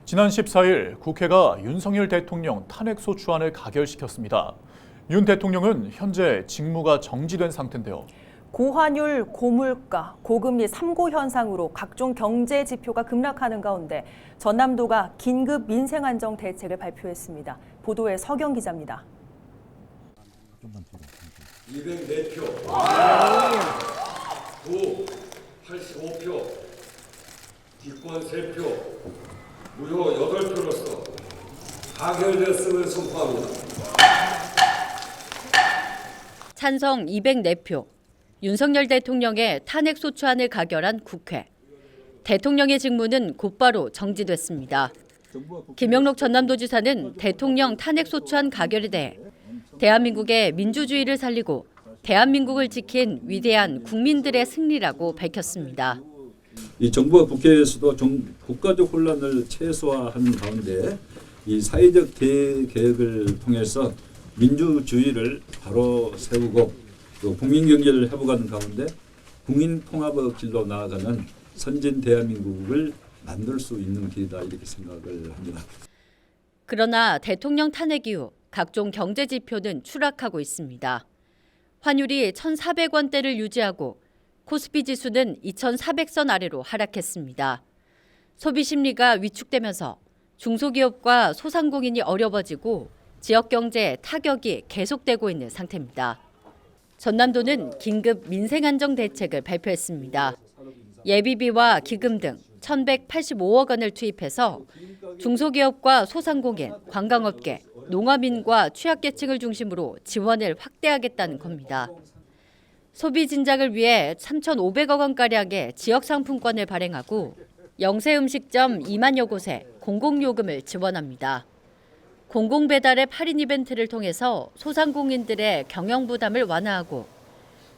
지난 14일 국회가 윤석열 대통령 탄핵소추안을 가결시켰습니다. 윤 대통령은 현재 직무가 정지된 상태인데요. 고환율, 고물가, 고금리 3고 현상으로 각종 경제 지표가 급락하는 가운데 전남도가 긴급 민생안정 대책을 발표했습니다. 보도에 서경 기자입니다. 204표, 85표, 기권 3표, 무효 8표로서 가결됐음을 선포합니다. 찬성 204표, 윤석열 대통령의 탄핵소추안을 가결한 국회. 대통령의 직무는 곧바로 정지됐습니다. 김영록 전남도지사는 대통령 탄핵소추안 가결에 대해 대한민국의 민주주의를 살리고 대한민국을 지킨 위대한 국민들의 승리라고 밝혔습니다. 이 정부와 국회에서도 국가적 혼란을 최소화한 가운데 이 사회적 계획을 통해서 민주주의를 바로 세우고 또 국민 경제를 회복하는 가운데 국민 통합의 길로 나아가는 선진 대한민국을 만들 수 있는 길이다 이렇게 생각을 합니다. 그러나 대통령 탄핵 이후 각종 경제 지표는 추락하고 있습니다. 환율이 1,400원대를 유지하고 코스피 지수는 2,400선 아래로 하락했습니다. 소비 심리가 위축되면서 중소기업과 소상공인이 어려워지고 지역 경제에 타격이 계속되고 있는 상태입니다. 전남도는 긴급 민생안정 대책을 발표했습니다. 예비비와 기금 등 1,185억 원을 투입해서 중소기업과 소상공인, 관광업계, 농업인과 취약계층을 중심으로 지원을 확대하겠다는 겁니다. 소비 진작을 위해 3,500억 원가량의 지역상품권을 발행하고 영세음식점 2만여 곳에 공공요금을 지원합니다. 공공배달의 8인 이벤트를 통해서 소상공인들의 경영 부담을 완화하고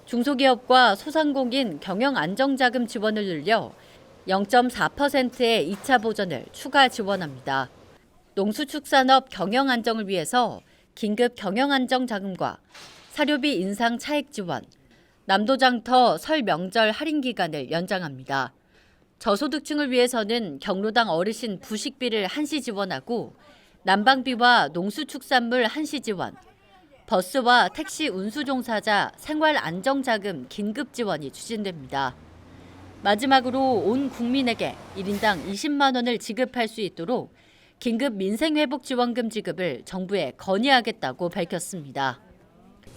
중소기업과 소상공인 경영 안정자금 지원을 늘려 0.4%의 2차 보전을 추가 지원합니다. 농수축산업 경영 안정을 위해서 긴급 경영 안정 자금과 사료비 인상 차액 지원, 남도장터 설 명절 할인 기간을 연장합니다. 저소득층을 위해서는 경로당 어르신 부식비를 한시 지원하고 난방비와 농수축산물 한시 지원, 버스와 택시 운수 종사자 생활 안정자금 긴급 지원이 추진됩니다. 마지막으로 온 국민에게 1인당 20만 원을 지급할 수 있도록 긴급 민생회복지원금 지급을 정부에 건의하겠다고 밝혔습니다.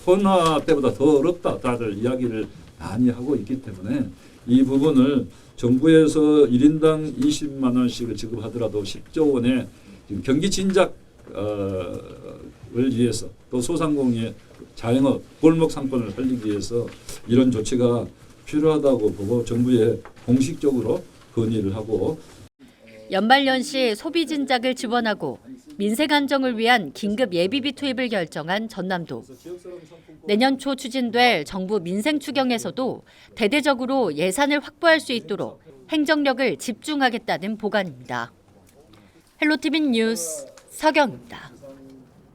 헌화 때보다 더 어렵다 다들 이야기를 많이 하고 있기 때문에 이 부분을 정부에서 1인당 20만 원씩을 지급하더라도 10조 원의 경기 진작을 위해서 또 소상공인의 자영업, 골목 상권을 살리기 위해서 이런 조치가 필요하다고 보고 정부에 공식적으로 건의를 하고 연말연시 소비 진작을 지원하고 민생 안정을 위한 긴급 예비비 투입을 결정한 전남도. 내년 초 추진될 정부 민생 추경에서도 대대적으로 예산을 확보할 수 있도록 행정력을 집중하겠다는 보관입니다. 헬로티비 뉴스 서경입니다.